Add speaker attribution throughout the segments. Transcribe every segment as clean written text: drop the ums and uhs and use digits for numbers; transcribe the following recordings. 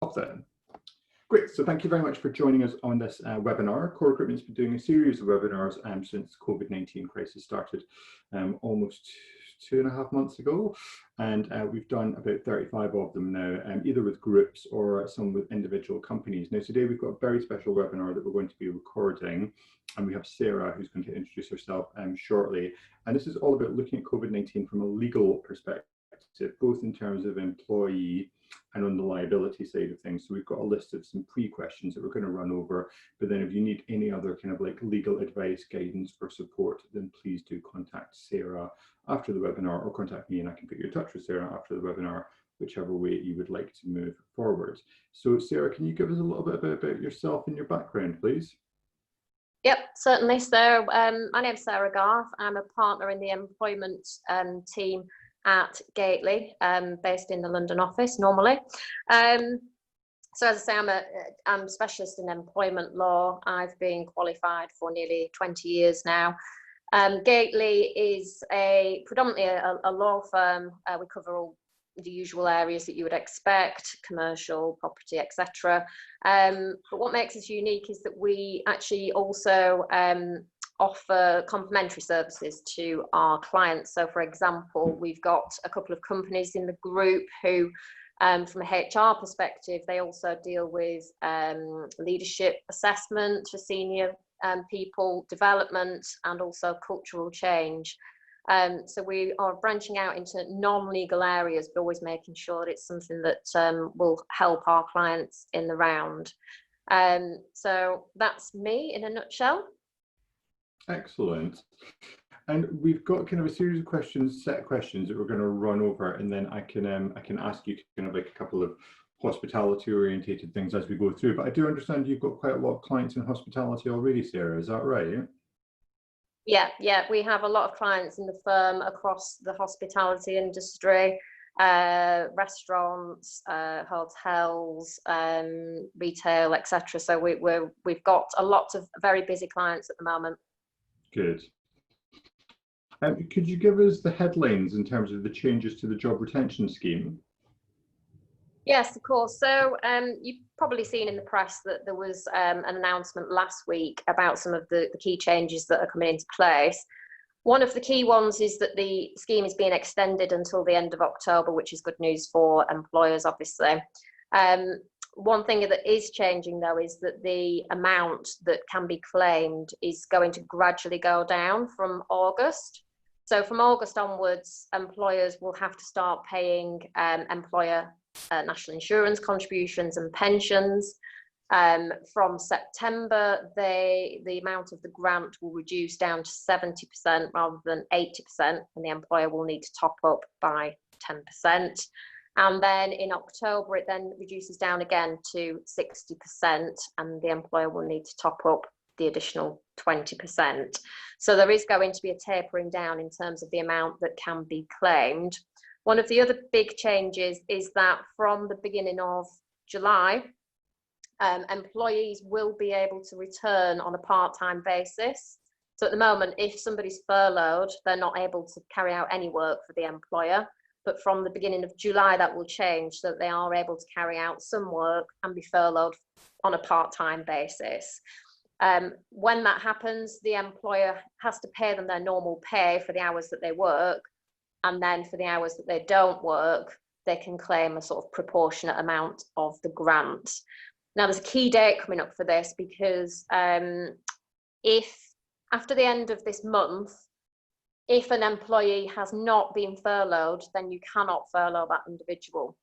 Speaker 1: off then. Great, so thank you very much for joining us on this webinar. COREcruitment's been doing a series of webinars since COVID-19 crisis started almost 2.5 months ago, and we've done about 35 of them now, either with groups or some with individual companies. Now today we've got a very special webinar that we're going to be recording, and we have Sarah who's going to introduce herself shortly, and this is all about looking at COVID-19 from a legal perspective, both in terms of employee and on the liability side of things. So we've got a list of some pre-questions that we're going to run over, but then if you need any other kind of like legal advice, guidance or support, then please do contact Sarah after the webinar, or contact me and I can put you in touch with Sarah after the webinar, whichever way you would like to move forward. So Sarah, can you give us a little bit about yourself and your background, please?
Speaker 2: Yep, certainly. So my name's Sarah Garth. I'm a partner in the employment team at Gateley, based in the London office normally. So as I say, I'm a specialist in employment law. I've been qualified for nearly 20 years now. Gateley is predominantly a law firm. We cover all the usual areas that you would expect: commercial, property, etc. But what makes us unique is that we actually also offer complementary services to our clients. So for example, we've got a couple of companies in the group who, from a HR perspective, they also deal with leadership assessment for senior people, development, and also cultural change. So we are branching out into non-legal areas, but always making sure that it's something that will help our clients in the round. So that's me in a nutshell.
Speaker 1: Excellent. And we've got kind of a series of set questions that we're going to run over, and then I can ask you kind of like a couple of hospitality orientated things as we go through. But I do understand you've got quite a lot of clients in hospitality already, Sarah, is that right? Yeah,
Speaker 2: we have a lot of clients in the firm across the hospitality industry, restaurants, hotels, retail, etc. So we've got a lot of very busy clients at the moment.
Speaker 1: Good. Could you give us the headlines in terms of the changes to the job retention scheme?
Speaker 2: Yes, of course. So you've probably seen in the press that there was an announcement last week about some of the key changes that are coming into place. One of the key ones is that the scheme is being extended until the end of October, which is good news for employers, obviously. One thing that is changing, though, is that the amount that can be claimed is going to gradually go down from August. So from August onwards, employers will have to start paying employer national insurance contributions and pensions. From September, the amount of the grant will reduce down to 70% rather than 80%, and the employer will need to top up by 10%. And then in October, it then reduces down again to 60%, and the employer will need to top up the additional 20%. So there is going to be a tapering down in terms of the amount that can be claimed. One of the other big changes is that from the beginning of July, employees will be able to return on a part-time basis. So at the moment, if somebody's furloughed, they're not able to carry out any work for the employer. But from the beginning of July, that will change, so that they are able to carry out some work and be furloughed on a part-time basis. When that happens, the employer has to pay them their normal pay for the hours that they work, and then for the hours that they don't work, they can claim a sort of proportionate amount of the grant. Now, there's a key date coming up for this, because if after the end of this month, if an employee has not been furloughed, then you cannot furlough that individual.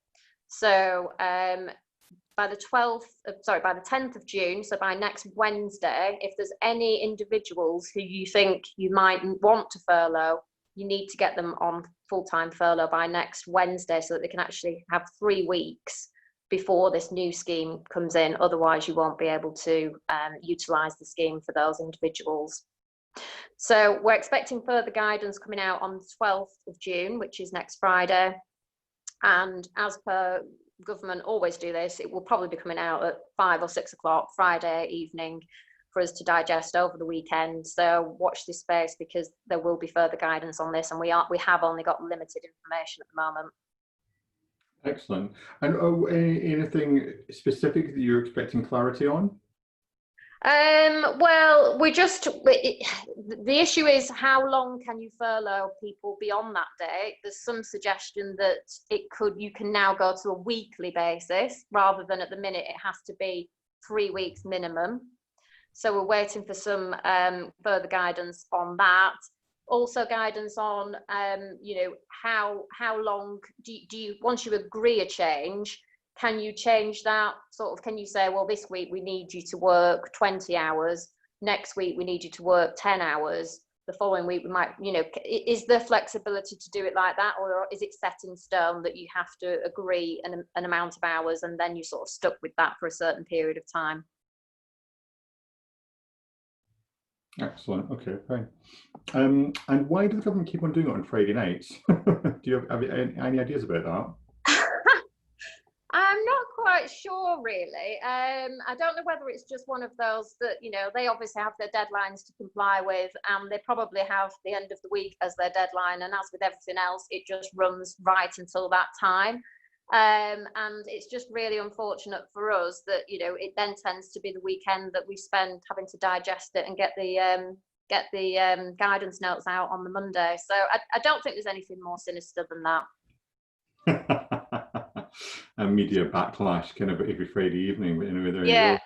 Speaker 2: So by the 10th of June, so by next Wednesday, if there's any individuals who you think you might want to furlough, you need to get them on full-time furlough by next Wednesday, so that they can actually have 3 weeks before this new scheme comes in. Otherwise, you won't be able to utilise the scheme for those individuals. So we're expecting further guidance coming out on the 12th of June, which is next Friday. And as per government always do this, it will probably be coming out at 5 or 6 o'clock Friday evening for us to digest over the weekend. So watch this space, because there will be further guidance on this, and we have only got limited information at the moment.
Speaker 1: Excellent. And anything specific that you're expecting clarity on?
Speaker 2: Well, the issue is how long can you furlough people beyond that date? There's some suggestion that you can now go to a weekly basis rather than at the minute it has to be 3 weeks minimum. So we're waiting for some further guidance on that. Also guidance on, how long do you, once you agree a change, can you change that? Sort of, can you say, well, this week we need you to work 20 hours, next week we need you to work 10 hours, the following week we might, is there flexibility to do it like that? Or is it set in stone that you have to agree an amount of hours and then you're sort of stuck with that for a certain period of time?
Speaker 1: Excellent. Okay, fine. And why does the government keep on doing it on Friday nights? Do you have any ideas about that?
Speaker 2: I'm not quite sure, really. I don't know whether it's just one of those that, they obviously have their deadlines to comply with, and they probably have the end of the week as their deadline. And as with everything else, it just runs right until that time. And it's just really unfortunate for us that, it then tends to be the weekend that we spend having to digest it and get the guidance notes out on the Monday. So I don't think there's anything more sinister than that.
Speaker 1: A media backlash kind of every Friday evening, but anyway, there you go.
Speaker 2: Yeah.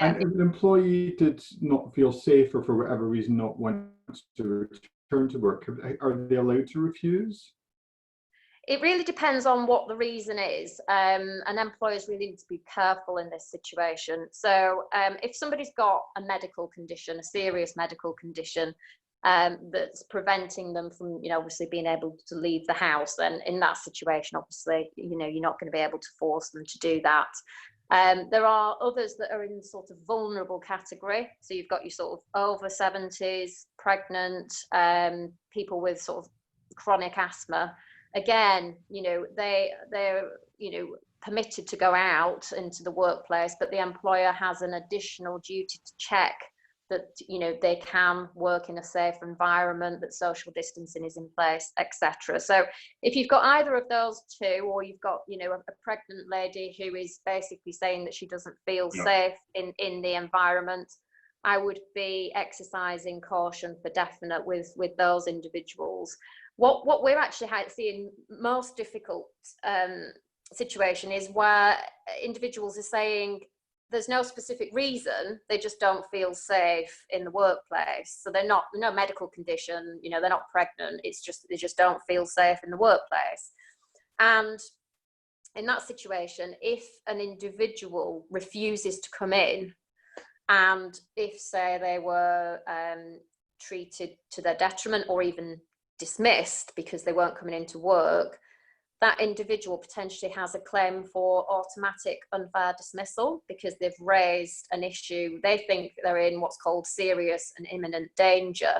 Speaker 1: And if an employee did not feel safe or for whatever reason not want to return to work, are they allowed to refuse?
Speaker 2: It really depends on what the reason is, and employers really need to be careful in this situation. So if somebody's got a medical condition, a serious medical condition, that's preventing them from, obviously being able to leave the house, then in that situation, obviously, you're not going to be able to force them to do that. There are others that are in sort of vulnerable category. So you've got your sort of over 70s, pregnant, people with sort of chronic asthma. Again, they're permitted to go out into the workplace, but the employer has an additional duty to check that they can work in a safe environment, that social distancing is in place, etc. So if you've got either of those two, or you've got a pregnant lady who is basically saying that she doesn't feel safe in the environment, I would be exercising caution for definite with those individuals. What we're actually seeing most difficult situation is where individuals are saying there's no specific reason, they just don't feel safe in the workplace. So no medical condition, they're not pregnant, it's just they just don't feel safe in the workplace. And in that situation, if an individual refuses to come in, and if, say, they were treated to their detriment or even dismissed because they weren't coming into work, that individual potentially has a claim for automatic unfair dismissal because they've raised an issue. They think they're in what's called serious and imminent danger.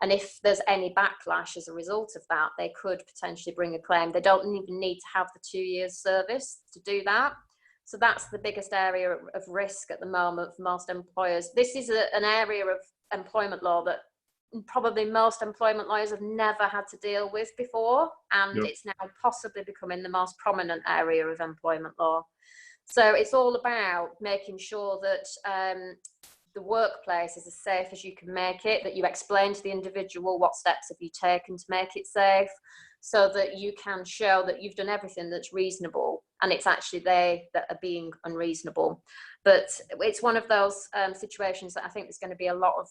Speaker 2: And if there's any backlash as a result of that, they could potentially bring a claim. They don't even need to have the 2 years service to do that. So that's the biggest area of risk at the moment for most employers. This is an area of employment law that probably most employment lawyers have never had to deal with before, and it's now possibly becoming the most prominent area of employment law. So it's all about making sure that the workplace is as safe as you can make it, that you explain to the individual what steps have you taken to make it safe, so that you can show that you've done everything that's reasonable, and it's actually they that are being unreasonable. But it's one of those situations that I think there's going to be a lot of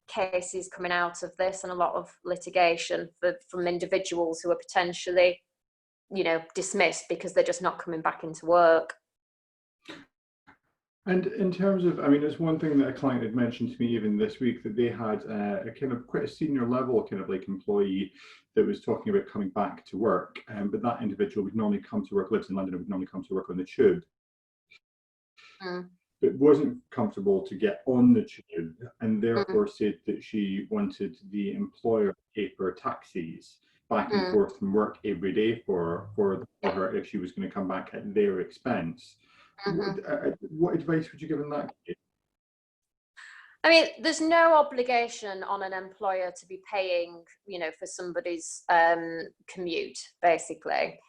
Speaker 2: cases coming out of this, and a lot of litigation from individuals who are potentially, dismissed because they're just not coming back into work.
Speaker 1: And in terms of, there's one thing that a client had mentioned to me even this week, that they had a kind of quite a senior level kind of like employee that was talking about coming back to work, but that individual would normally come to work, lives in London, and would normally come to work on the tube. But wasn't comfortable to get on the tube, and therefore said that she wanted the employer to pay for taxis back and forth from work every day for her if she was going to come back at their expense. What advice would you give in that case?
Speaker 2: There's no obligation on an employer to be paying, for somebody's commute, basically.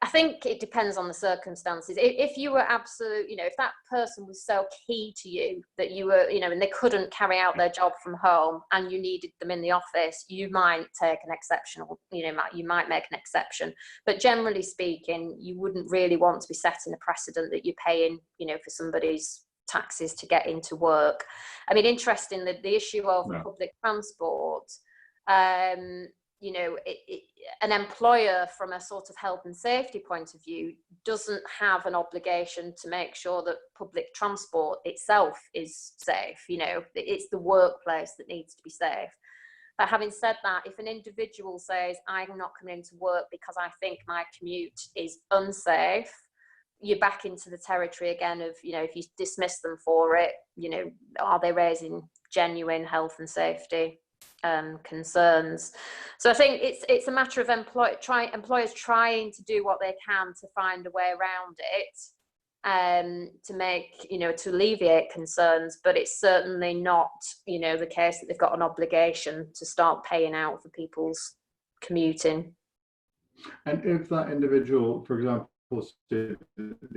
Speaker 2: I think it depends on the circumstances. If you were absolute, if that person was so key to you that you were, and they couldn't carry out their job from home and you needed them in the office, you might take an exception, or, you might make an exception. But generally speaking, you wouldn't really want to be setting a precedent that you're paying, for somebody's taxes to get into work. I mean, interesting that the issue of public transport, an employer from a sort of health and safety point of view doesn't have an obligation to make sure that public transport itself is safe. It's the workplace that needs to be safe. But having said that, if an individual says, I'm not coming into work because I think my commute is unsafe, you're back into the territory again of, if you dismiss them for it, are they raising genuine health and safety concerns? So I think it's a matter of employers trying to do what they can to find a way around it, to make, to alleviate concerns, but it's certainly not, the case that they've got an obligation to start paying out for people's commuting.
Speaker 1: And if that individual, for example, said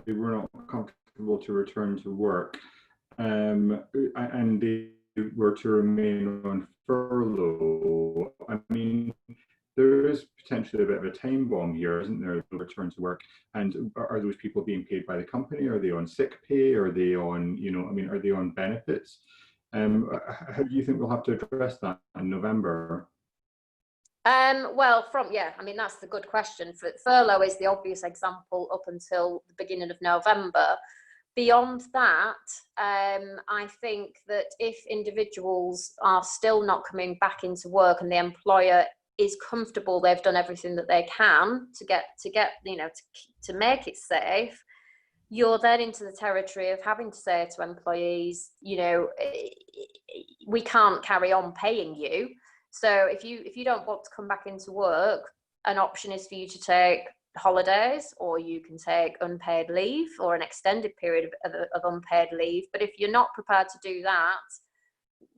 Speaker 1: they were not comfortable to return to work, and they were to remain on furlough, I mean, there is potentially a bit of a time bomb here, isn't there? The return to work, and are those people being paid by the company? Are they on sick pay? Are they on, are they on benefits? How do you think we'll have to address that in November?
Speaker 2: That's the good question. Furlough is the obvious example up until the beginning of November. Beyond that, I think that if individuals are still not coming back into work and the employer is comfortable, they've done everything that they can to make it safe, you're then into the territory of having to say to employees, we can't carry on paying you. So if you don't want to come back into work, an option is for you to take holidays, or you can take unpaid leave or an extended period of unpaid leave. But if you're not prepared to do that,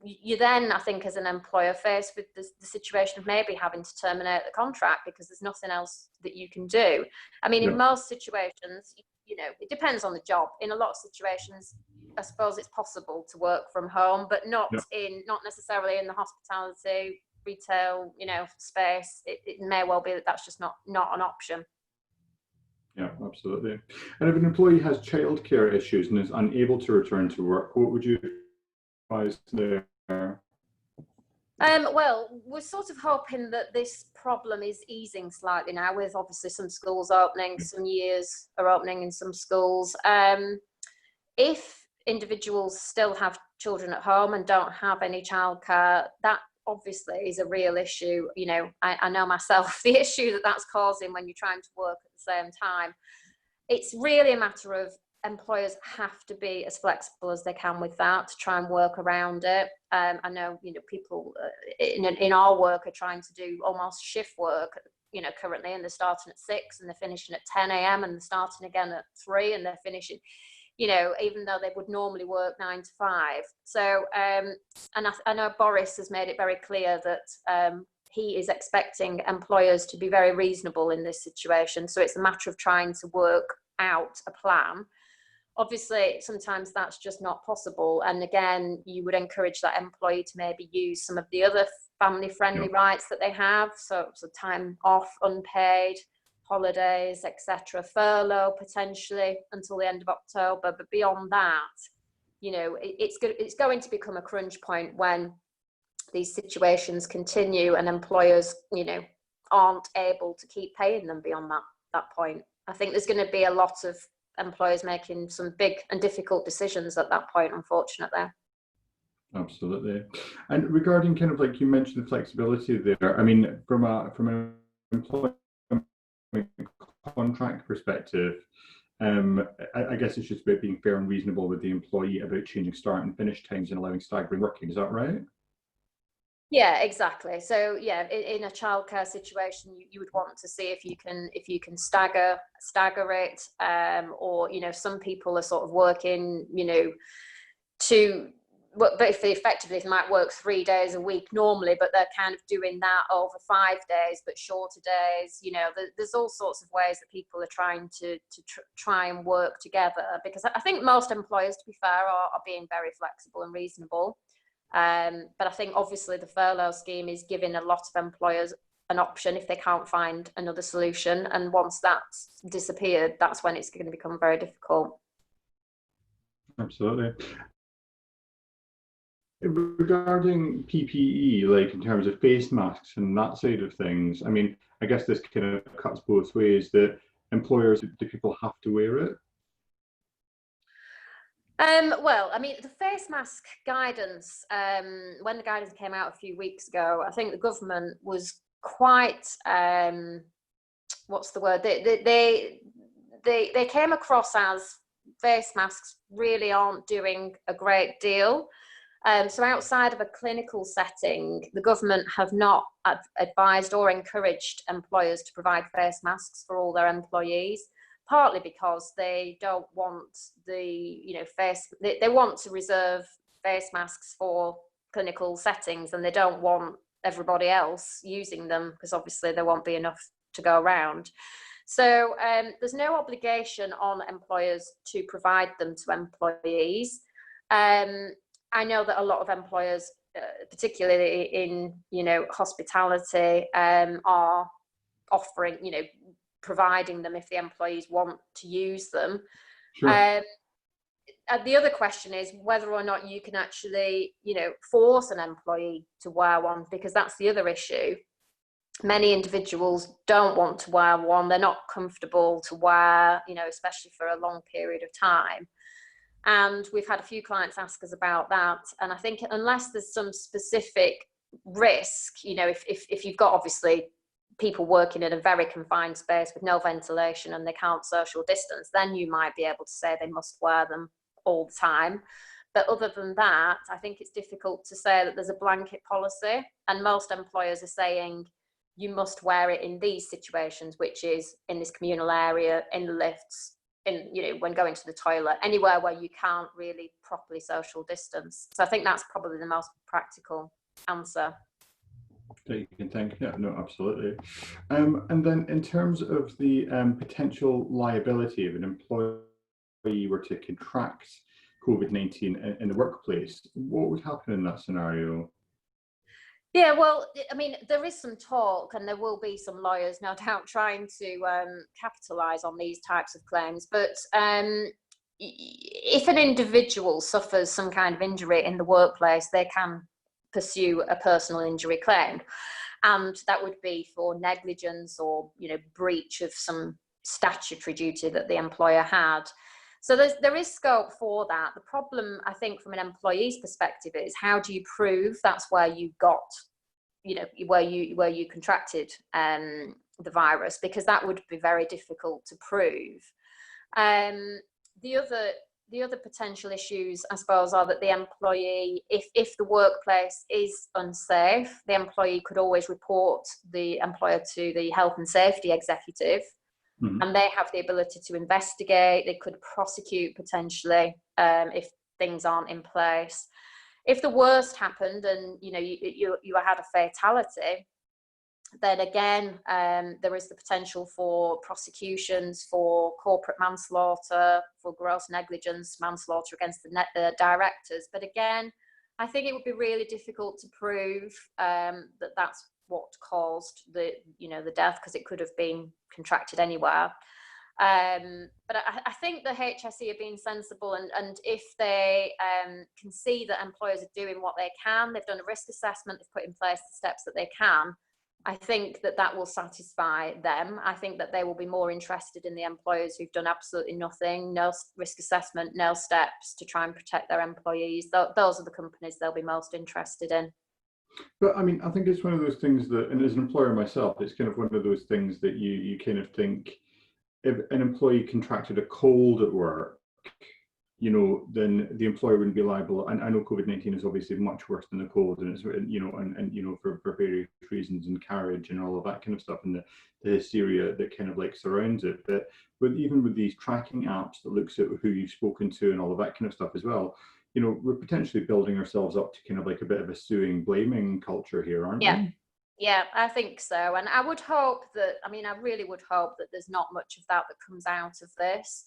Speaker 2: you then, I think, as an employer, faced with the situation of maybe having to terminate the contract because there's nothing else that you can do. I mean, in most situations, it depends on the job. In a lot of situations, I suppose it's possible to work from home, but not necessarily in the hospitality, retail, space. It may well be that that's just not an option.
Speaker 1: Yeah, absolutely. And if an employee has childcare issues and is unable to return to work, what would you advise there?
Speaker 2: Well, we're sort of hoping that this problem is easing slightly now, with obviously some schools opening, some years are opening in some schools. If individuals still have children at home and don't have any childcare, that obviously is a real issue. I know myself the issue that's causing when you're trying to work at the same time. It's really a matter of employers have to be as flexible as they can with that to try and work around it. I know, people in our work are trying to do almost shift work, currently, and they're starting at 6 and they're finishing at 10 a.m. and they're starting again at 3 and they're finishing, even though they would normally work 9 to 5. So, and I know Boris has made it very clear that he is expecting employers to be very reasonable in this situation. So it's a matter of trying to work out a plan. Obviously, sometimes that's just not possible. And again, you would encourage that employee to maybe use some of the other family-friendly rights that they have. So time off, unpaid, holidays, etc., furlough potentially until the end of October. But beyond that, it's going to become a crunch point when these situations continue and employers, aren't able to keep paying them beyond that point. I think there's going to be a lot of employers making some big and difficult decisions at that point, unfortunately.
Speaker 1: Absolutely. And regarding kind of like you mentioned the flexibility there, I mean, from an employment contract perspective, I guess it's just about being fair and reasonable with the employee about changing start and finish times and allowing staggering working. Is that right?
Speaker 2: Yeah, exactly. So yeah, in a childcare situation, you would want to see if you can stagger it, or some people are sort of working, to but if effectively they might work 3 days a week normally, but they're kind of doing that over 5 days, but shorter days. You know, there's all sorts of ways that people are trying to try and work together, because I think most employers, to be fair, are being very flexible and reasonable. But I think obviously the furlough scheme is giving a lot of employers an option if they can't find another solution. And once that's disappeared, that's when it's going to become very difficult.
Speaker 1: Absolutely. Regarding PPE, like in terms of face masks and that side of things, I mean, I guess this kind of cuts both ways. That employers, do people have to wear it?
Speaker 2: Well, I mean, the face mask guidance, when the guidance came out a few weeks ago, I think the government was quite, what's the word? They came across as face masks really aren't doing a great deal. So outside of a clinical setting, the government have not advised or encouraged employers to provide face masks for all their employees, partly because they don't want they want to reserve face masks for clinical settings, and they don't want everybody else using them because obviously there won't be enough to go around. So there's no obligation on employers to provide them to employees. I know that a lot of employers, particularly in, hospitality, are offering, providing them if the employees want to use them.
Speaker 1: Sure.
Speaker 2: The other question is whether or not you can actually, force an employee to wear one, because that's the other issue. Many individuals don't want to wear one. They're not comfortable to wear, especially for a long period of time. And we've had a few clients ask us about that. And I think unless there's some specific risk, if you've got obviously people working in a very confined space with no ventilation and they can't social distance, then you might be able to say they must wear them all the time. But other than that, I think it's difficult to say that there's a blanket policy. And most employers are saying you must wear it in these situations, which is in this communal area, in the lifts, when going to the toilet, anywhere where you can't really properly social distance. So I think that's probably the most practical answer.
Speaker 1: That you can think. Yeah, no, absolutely. And then in terms of the potential liability of an employee were to contract COVID-19 in the workplace, what would happen in that scenario?
Speaker 2: Yeah, well, I mean, there is some talk, and there will be some lawyers, no doubt, trying to capitalise on these types of claims. But if an individual suffers some kind of injury in the workplace, they can pursue a personal injury claim, and that would be for negligence or breach of some statutory duty that the employer had. So there is scope for that. The problem, I think, from an employee's perspective is how do you prove that's where you got, where you contracted the virus, because that would be very difficult to prove. The other potential issues, I suppose, are that the employee, if the workplace is unsafe, the employee could always report the employer to the health and safety executive. Mm-hmm. And they have the ability to investigate. They could prosecute potentially if things aren't in place. If the worst happened and you had a fatality, then again there is the potential for prosecutions for corporate manslaughter, for gross negligence, manslaughter against the directors. But again, I think it would be really difficult to prove that that's what caused the death, because it could have been contracted anywhere. But I think the HSE are being sensible, and if they can see that employers are doing what they can, they've done a risk assessment, they've put in place the steps that they can, I think that will satisfy them. I think that they will be more interested in the employers who've done absolutely nothing, no risk assessment, no steps to try and protect their employees. Those are the companies they'll be most interested in.
Speaker 1: But I mean, I think it's one of those things that, and as an employer myself, it's kind of one of those things that you kind of think, if an employee contracted a cold at work, then the employer wouldn't be liable. And I know COVID-19 is obviously much worse than the cold, and it's for various reasons, and carriage and all of that kind of stuff, and the hysteria that kind of like surrounds it. But even with these tracking apps that looks at who you've spoken to and all of that kind of stuff as well, you know, we're potentially building ourselves up to kind of like a bit of a suing, blaming culture here, aren't
Speaker 2: Yeah.
Speaker 1: we?
Speaker 2: Yeah, I think so. And I would hope that, I mean, I really would hope that there's not much of that comes out of this.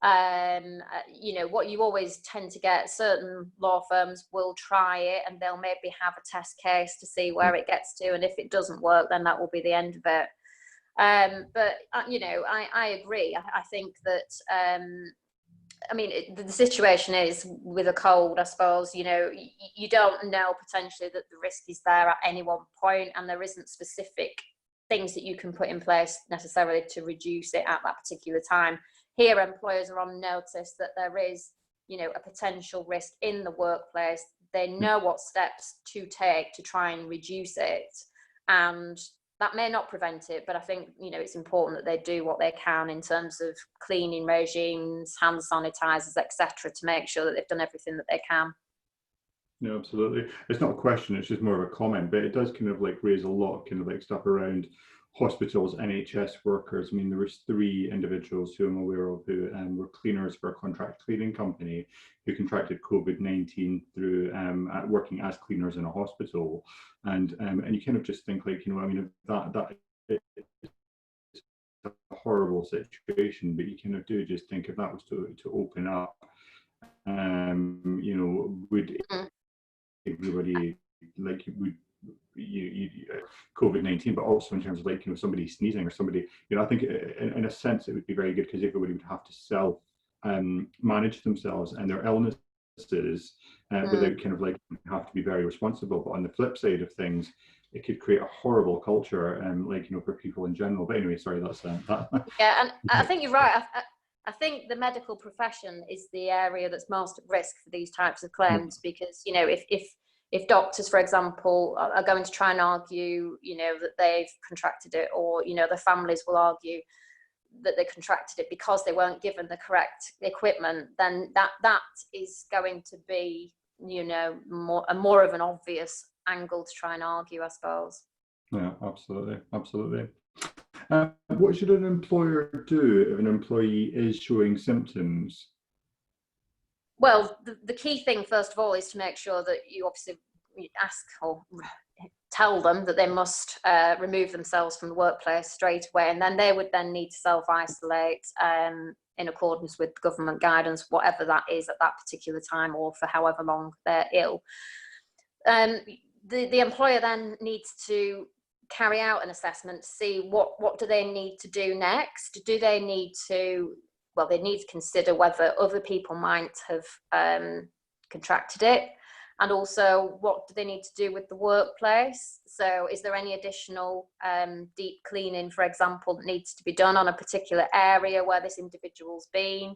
Speaker 2: You know, what you always tend to get, certain law firms will try it and they'll maybe have a test case to see where it gets to. And if it doesn't work, then that will be the end of it. You know, I agree. I think that, I mean, the situation is with a cold, I suppose, you know, you don't know potentially that the risk is there at any one point, and there isn't specific things that you can put in place necessarily to reduce it at that particular time. Here, employers are on notice that there is, you know, a potential risk in the workplace. They know what steps to take to try and reduce it. And that may not prevent it, but I think, you know, it's important that they do what they can in terms of cleaning regimes, hand sanitizers, etc., to make sure that they've done everything that they can.
Speaker 1: No, absolutely. It's not a question, it's just more of a comment, but it does kind of like raise a lot of kind of like stuff around hospitals, NHS workers. I mean, there was 3 individuals who I'm aware of who were cleaners for a contract cleaning company who contracted COVID-19 through working as cleaners in a hospital. And you kind of just think like, you know, I mean, that is a horrible situation, but you kind of do just think if that was to open up, you know, would everybody like would COVID-19, but also in terms of like, you know, somebody sneezing or somebody, you know, I think in a sense it would be very good because everybody would have to self manage themselves and their illnesses without kind of like have to be very responsible. But on the flip side of things, it could create a horrible culture, like, you know, for people in general. But anyway, sorry, that's that.
Speaker 2: Yeah, and I think you're right. I think the medical profession is the area that's most at risk for these types of claims, because, you know, if doctors, for example, are going to try and argue, you know, that they've contracted it, or, you know, the families will argue that they contracted it because they weren't given the correct equipment, then that is going to be, you know, more of an obvious angle to try and argue, I suppose.
Speaker 1: Yeah, absolutely, absolutely. What should an employer do if an employee is showing symptoms?
Speaker 2: Well, the key thing, first of all, is to make sure that you obviously ask or tell them that they must remove themselves from the workplace straight away, and then they would then need to self-isolate in accordance with government guidance, whatever that is at that particular time or for however long they're ill. The employer then needs to carry out an assessment to see what do they need to do next. Do they need to, well, they need to consider whether other people might have contracted it, and also what do they need to do with the workplace. So is there any additional deep cleaning, for example, that needs to be done on a particular area where this individual's been?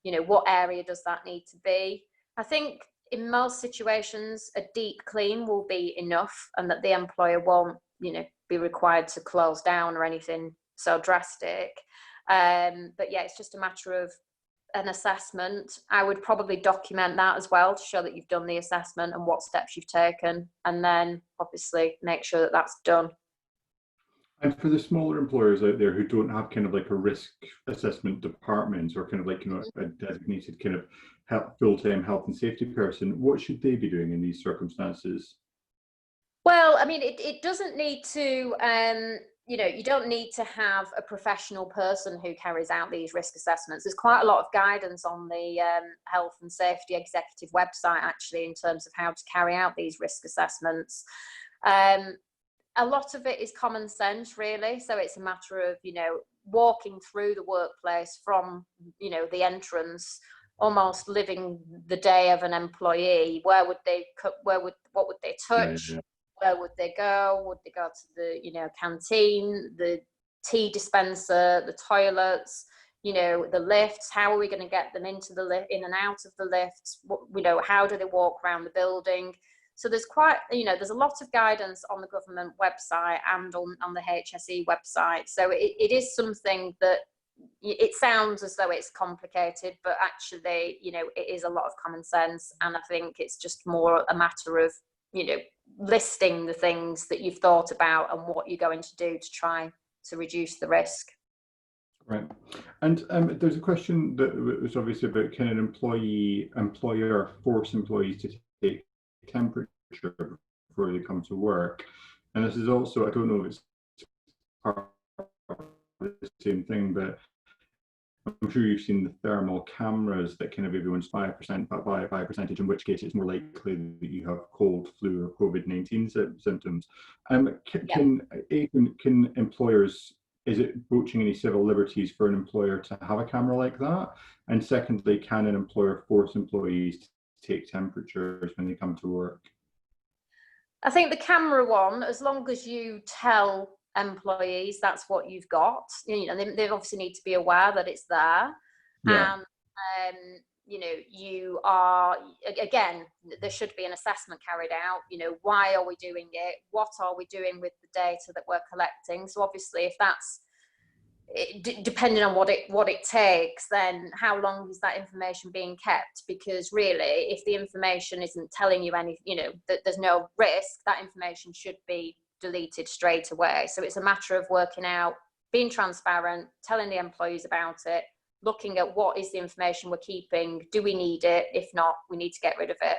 Speaker 2: You know, what area does that need to be? I think in most situations a deep clean will be enough, and that the employer won't, you know, be required to close down or anything so drastic. But yeah, it's just a matter of an assessment. I would probably document that as well to show that you've done the assessment and what steps you've taken, and then obviously make sure that that's done.
Speaker 1: And for the smaller employers out there who don't have kind of like a risk assessment department or kind of like, you know, a designated kind of full-time health and safety person, what should they be doing in these circumstances?
Speaker 2: Well, I mean, it doesn't need to, you know, you don't need to have a professional person who carries out these risk assessments. There's quite a lot of guidance on the Health and Safety Executive website, actually, in terms of how to carry out these risk assessments. A lot of it is common sense, really. So it's a matter of, you know, walking through the workplace from, you know, the entrance, almost living the day of an employee. What would they touch?
Speaker 1: Yeah.
Speaker 2: Where would they go? Would they go to the, you know, canteen, the tea dispenser, the toilets, you know, the lifts? How are we going to get them into the lift, in and out of the lifts? You know, how do they walk around the building? So there's quite, you know, there's a lot of guidance on the government website and on the HSE website. So it is something that, it sounds as though it's complicated, but actually, you know, it is a lot of common sense. And I think it's just more a matter of, you know, listing the things that you've thought about and what you're going to do to try to reduce the risk.
Speaker 1: Right. And there's a question that was obviously about, can an employer force employees to take temperature before they come to work? And this is also, I don't know if it's part of the same thing, but I'm sure you've seen the thermal cameras that kind of everyone's 5% by a percentage, in which case it's more likely that you have cold, flu, or COVID-19 symptoms. Can employers, is it broaching any civil liberties for an employer to have a camera like that? And secondly, can an employer force employees to take temperatures when they come to work?
Speaker 2: I think the camera one, as long as you tell employees that's what you've got, you know, they obviously need to be aware that it's there.
Speaker 1: Yeah.
Speaker 2: And you know, you are, again, there should be an assessment carried out. You know, why are we doing it? What are we doing with the data that we're collecting? So obviously, if that's depending on what it takes, then how long is that information being kept? Because really, if the information isn't telling you any, you know, that there's no risk, that information should be deleted straight away. So it's a matter of working out, being transparent, telling the employees about it, looking at what is the information we're keeping, do we need it? If not, we need to get rid of it.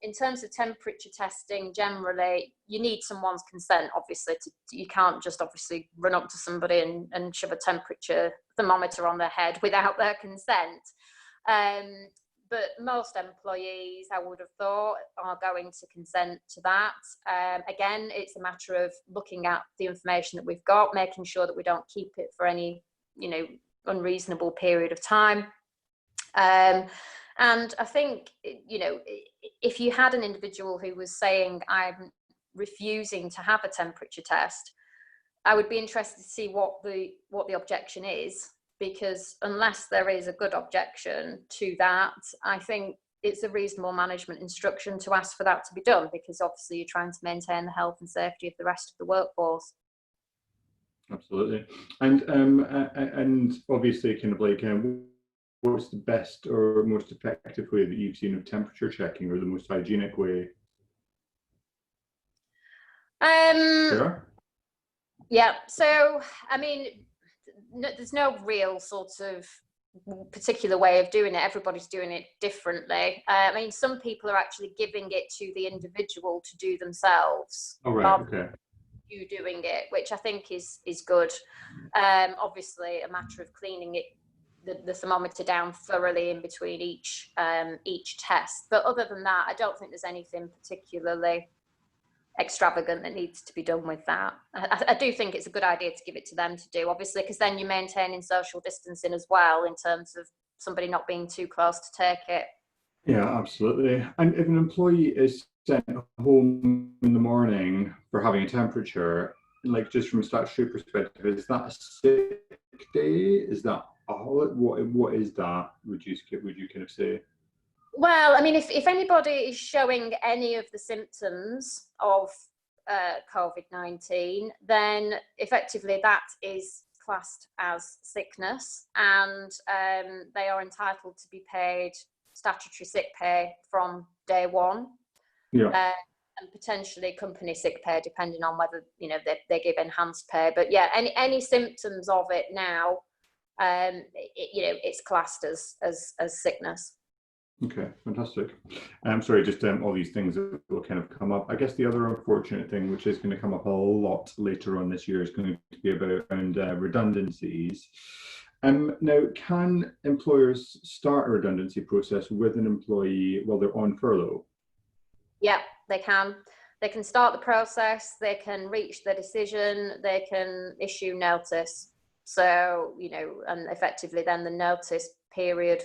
Speaker 2: In terms of temperature testing, generally, you need someone's consent, obviously. You can't just obviously run up to somebody and shove a temperature thermometer on their head without their consent. But most employees, I would have thought, are going to consent to that. Again, it's a matter of looking at the information that we've got, making sure that we don't keep it for any, you know, unreasonable period of time. And I think, you know, if you had an individual who was saying, I'm refusing to have a temperature test, I would be interested to see what the objection is, because unless there is a good objection to that, I think it's a reasonable management instruction to ask for that to be done, because obviously you're trying to maintain the health and safety of the rest of the workforce.
Speaker 1: Absolutely. And obviously kind of like, what's the best or most effective way that you've seen of temperature checking, or the most hygienic way? Sarah?
Speaker 2: Yeah, so I mean, there's no real sort of particular way of doing it. Everybody's doing it differently. I mean, some people are actually giving it to the individual to do themselves.
Speaker 1: Oh, right, okay.
Speaker 2: You doing it, which I think is good. Obviously, a matter of cleaning it, the thermometer down thoroughly in between each test. But other than that, I don't think there's anything particularly extravagant that needs to be done with that. I do think it's a good idea to give it to them to do, obviously, because then you're maintaining social distancing as well, in terms of somebody not being too close to take it.
Speaker 1: Yeah, absolutely. And if an employee is sent home in the morning for having a temperature, like just from a statutory perspective, is that a sick day? Is that what is that? Would you kind of say?
Speaker 2: Well, I mean, if anybody is showing any of the symptoms of COVID-19, then effectively that is classed as sickness, and they are entitled to be paid statutory sick pay from day one.
Speaker 1: Yeah.
Speaker 2: And potentially company sick pay, depending on whether, you know, they give enhanced pay. But yeah, any symptoms of it now, you know, it's classed as sickness.
Speaker 1: Okay, fantastic. Sorry, just all these things that will kind of come up. I guess the other unfortunate thing, which is going to come up a lot later on this year, is going to be around redundancies. Now, can employers start a redundancy process with an employee while they're on furlough?
Speaker 2: Yeah, they can. They can start the process, they can reach their decision, they can issue notice. So, you know, and effectively then the notice period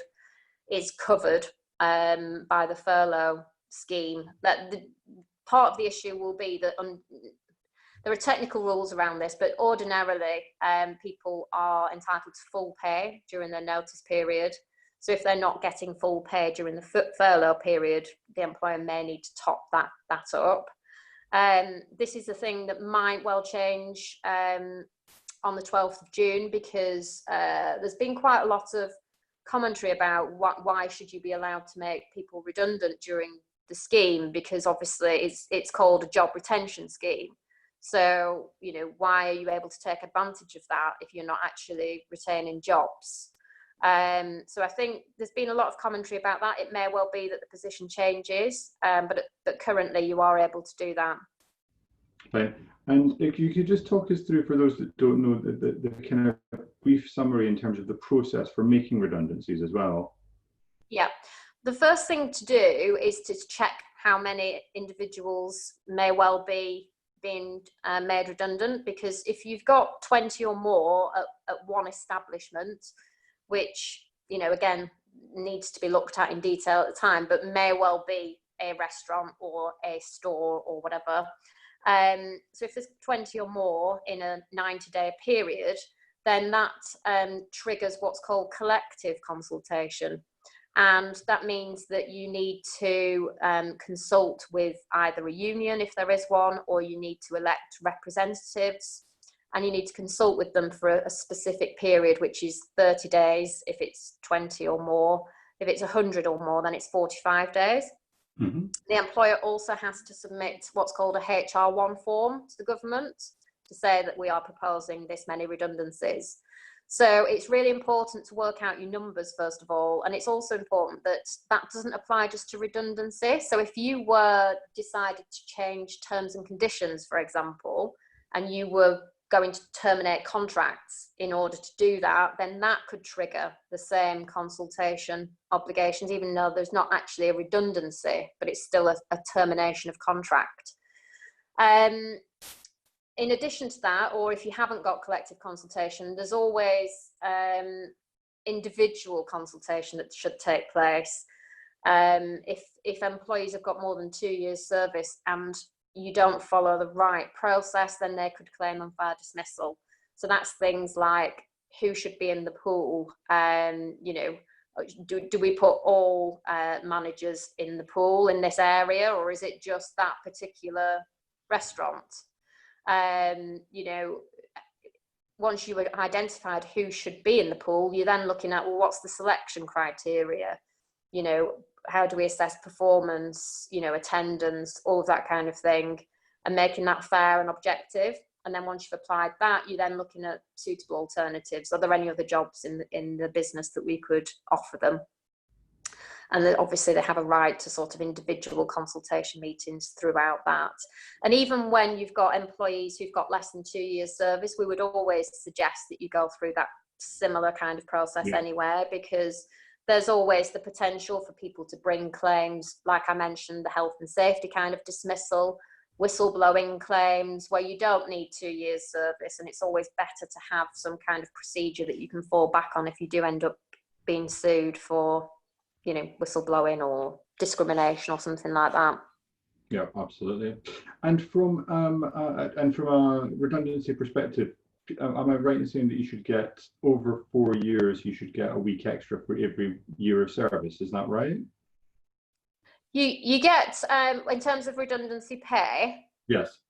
Speaker 2: is covered by the furlough scheme. That part of the issue will be that there are technical rules around this, but ordinarily people are entitled to full pay during their notice period. So if they're not getting full pay during the furlough period, the employer may need to top that up. This is a thing that might well change on the 12th of June, because there's been quite a lot of commentary about why should you be allowed to make people redundant during the scheme, because obviously it's called a job retention scheme. So, why are you able to take advantage of that if you're not actually retaining jobs? So I think there's been a lot of commentary about that. It may well be that the position changes, but currently you are able to do that.
Speaker 1: Right. And if you could just talk us through, for those that don't know, the kind of brief summary in terms of the process for making redundancies as well.
Speaker 2: Yeah. The first thing to do is to check how many individuals may well be being made redundant, because if you've got 20 or more at one establishment, which, again, needs to be looked at in detail at the time, but may well be a restaurant or a store or whatever. So if there's 20 or more in a 90-day period, then that triggers what's called collective consultation. And that means that you need to consult with either a union, if there is one, or you need to elect representatives, and you need to consult with them for a specific period, which is 30 days if it's 20 or more. If it's 100 or more, then it's 45 days. Mm-hmm. The employer also has to submit what's called a HR1 form to the government to say that we are proposing this many redundancies. So it's really important to work out your numbers, first of all. And it's also important that that doesn't apply just to redundancy. So if you were decided to change terms and conditions, for example, and you were going to terminate contracts in order to do that, then that could trigger the same consultation obligations, even though there's not actually a redundancy, but it's still a termination of contract. In addition to that, or if you haven't got collective consultation, there's always individual consultation that should take place. If employees have got more than 2 years service and you don't follow the right process, then they could claim unfair dismissal. So that's things like who should be in the pool. Do we put all managers in the pool in this area, or is it just that particular restaurant? Once you identified who should be in the pool, you're then looking at, well, what's the selection criteria? How do we assess performance, attendance, all of that kind of thing, and making that fair and objective. And then once you've applied that, you're then looking at suitable alternatives. Are there any other jobs in the business that we could offer them? And then obviously they have a right to sort of individual consultation meetings throughout that. And even when you've got employees who've got less than 2 years service, we would always suggest that you go through that similar kind of process anyway, because there's always the potential for people to bring claims, like I mentioned, the health and safety kind of dismissal, whistleblowing claims where you don't need 2 years service. And it's always better to have some kind of procedure that you can fall back on if you do end up being sued for, whistleblowing or discrimination or something like that.
Speaker 1: Yeah, absolutely. And from a redundancy perspective, am I right in saying that you should get over 4 years, you should get a week extra for every year of service? Is that right?
Speaker 2: You get, in terms of redundancy pay?
Speaker 1: Yes.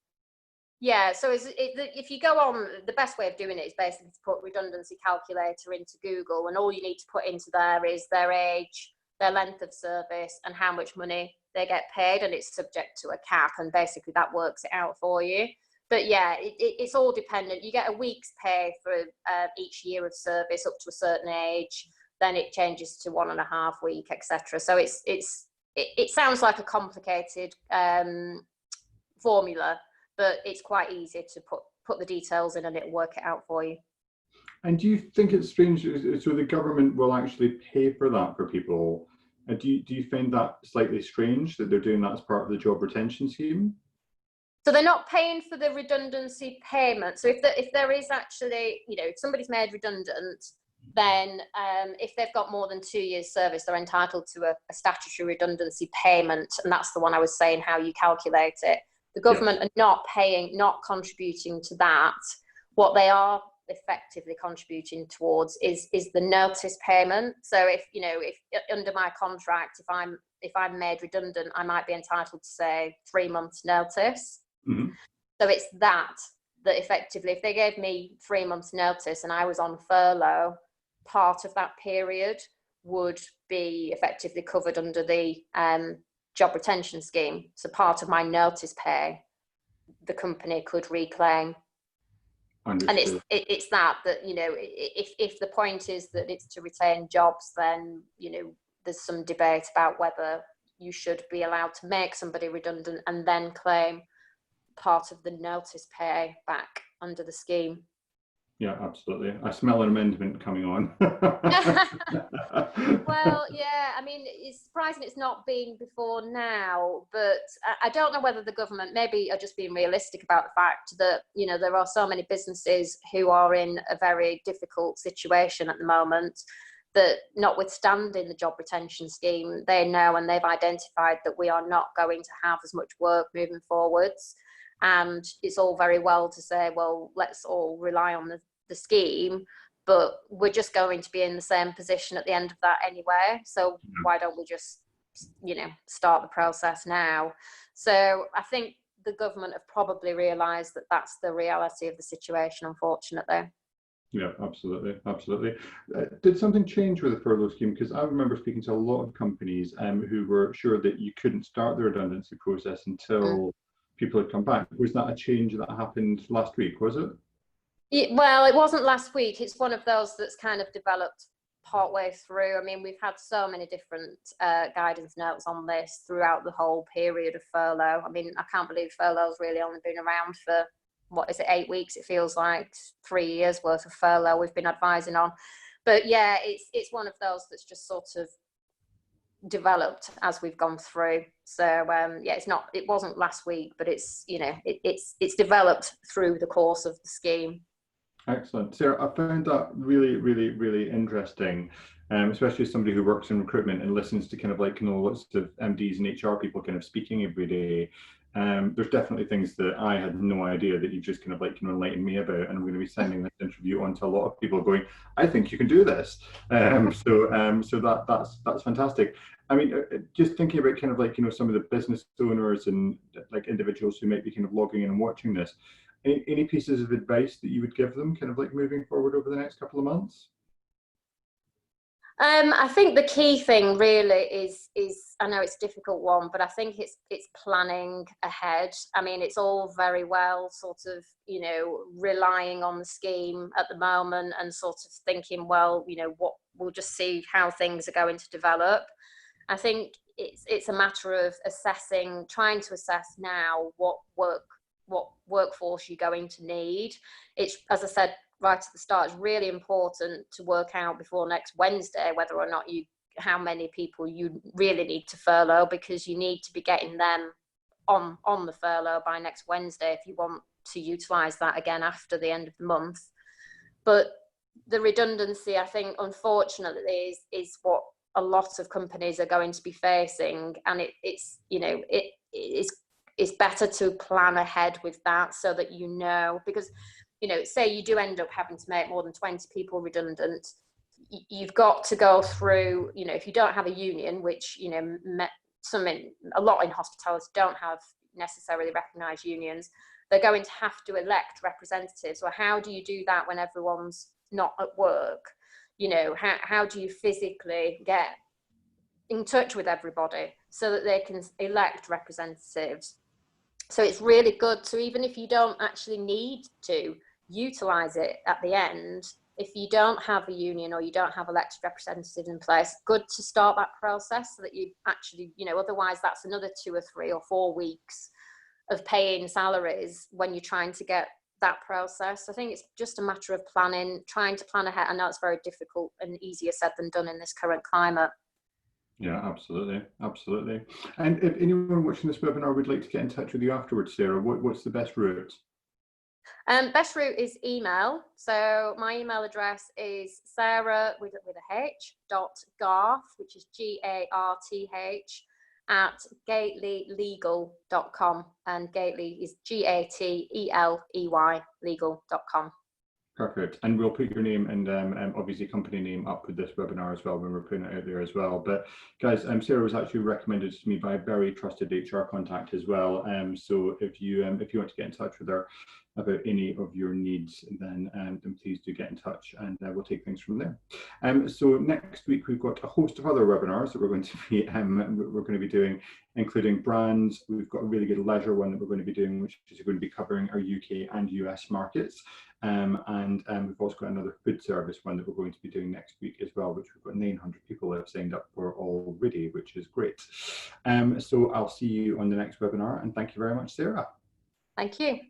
Speaker 2: Yeah, so if you go on, the best way of doing it is basically to put redundancy calculator into Google, and all you need to put into there is their age, their length of service, and how much money they get paid, and it's subject to a cap, and basically that works it out for you. But yeah, it's all dependent. You get a week's pay for each year of service up to a certain age, then it changes to 1.5 week, etc. So it sounds like a complicated formula, but it's quite easy to put the details in and it'll work it out for you.
Speaker 1: And do you think it's strange, so the government will actually pay for that for people? And do you find that slightly strange that they're doing that as part of the job retention scheme?
Speaker 2: So they're not paying for the redundancy payment. So if there is actually, if somebody's made redundant, then if they've got more than 2 years service, they're entitled to a statutory redundancy payment. And that's the one I was saying, how you calculate it. The government are not contributing to that. What they are effectively contributing towards is the notice payment. So if under my contract, if I'm made redundant, I might be entitled to say 3 months notice. Mm-hmm. So it's that effectively, if they gave me 3 months notice and I was on furlough, part of that period would be effectively covered under the job retention scheme. So part of my notice pay the company could reclaim.
Speaker 1: Understood.
Speaker 2: And it's that, you know, if the point is that it's to retain jobs, then, you know, there's some debate about whether you should be allowed to make somebody redundant and then claim part of the notice pay back under the scheme.
Speaker 1: Yeah, absolutely. I smell an amendment coming on.
Speaker 2: Well, yeah, I mean, it's surprising it's not been before now, but I don't know whether the government maybe are just being realistic about the fact that, you know, there are so many businesses who are in a very difficult situation at the moment, that notwithstanding the job retention scheme, they know and they've identified that we are not going to have as much work moving forwards. And it's all very well to say, well, let's all rely on the scheme, but we're just going to be in the same position at the end of that anyway. So why don't we just, you know, start the process now? So I think the government have probably realised that that's the reality of the situation, unfortunately.
Speaker 1: Yeah, absolutely, absolutely. Did something change with the furlough scheme? Because I remember speaking to a lot of companies who were sure that you couldn't start the redundancy process until people had come back. Was that a change that happened last week, was it?
Speaker 2: Well, it wasn't last week. It's one of those that's kind of developed partway through. I mean, we've had so many different guidance notes on this throughout the whole period of furlough. I mean, I can't believe furlough's really only been around for, what is it, 8 weeks? It feels like 3 years worth of furlough we've been advising on. But yeah, it's one of those that's just sort of developed as we've gone through. So yeah, it wasn't last week, but it's, you know, it's developed through the course of the scheme.
Speaker 1: Excellent. Sarah, I found that really, really, really interesting, especially as somebody who works in recruitment and listens to kind of like, you know, lots of MDs and HR people kind of speaking every day. There's definitely things that I had no idea that you've just kind of like, you know, enlightened me about, and I'm going to be sending this interview on to a lot of people going, I think you can do this. So that's fantastic. I mean, just thinking about kind of like, you know, some of the business owners and like individuals who might be kind of logging in and watching this, any pieces of advice that you would give them kind of like moving forward over the next couple of months?
Speaker 2: I think the key thing really is I know it's a difficult one, but I think it's planning ahead. I mean, it's all very well sort of, you know, relying on the scheme at the moment and sort of thinking, well, you know, what, we'll just see how things are going to develop. I think it's a matter of trying to assess now what workforce you're going to need. It's, as I said right at the start, it's really important to work out before next Wednesday whether or not how many people you really need to furlough, because you need to be getting them on the furlough by next Wednesday if you want to utilise that again after the end of the month. But the redundancy, I think, unfortunately, is what a lot of companies are going to be facing, and it's you know, it's better to plan ahead with that so that you know, because, you know, say you do end up having to make more than 20 people redundant, you've got to go through, you know, if you don't have a union, which, you know, a lot in hospitality don't have necessarily recognised unions, they're going to have to elect representatives. So how do you do that when everyone's not at work? You know, how do you physically get in touch with everybody so that they can elect representatives? So it's really good to, even if you don't actually need to utilise it at the end, if you don't have a union or you don't have elected representatives in place, good to start that process so that you actually, you know, otherwise that's another 2 or 3 or 4 weeks of paying salaries when you're trying to get that process. I think it's just a matter of planning, trying to plan ahead. I know it's very difficult and easier said than done in this current climate.
Speaker 1: Yeah, absolutely, absolutely. And if anyone watching this webinar would like to get in touch with you afterwards, Sarah, what's the best route?
Speaker 2: Best route is email. So my email address is Sarah with a H .Garth, which is GARTH at gateleylegal.com, and Gateley is GATELEY legal.com.
Speaker 1: Perfect. And we'll put your name and obviously company name up with this webinar as well when we're putting it out there as well. But guys, Sarah was actually recommended to me by a very trusted HR contact as well. So if you want to get in touch with her, about any of your needs, then please do get in touch, and we'll take things from there. So next week we've got a host of other webinars that we're going to be doing, including brands. We've got a really good leisure one that we're going to be doing, which is going to be covering our UK and US markets. And we've also got another food service one that we're going to be doing next week as well, which we've got 900 people that have signed up for already, which is great. So I'll see you on the next webinar, and thank you very much, Sarah.
Speaker 2: Thank you.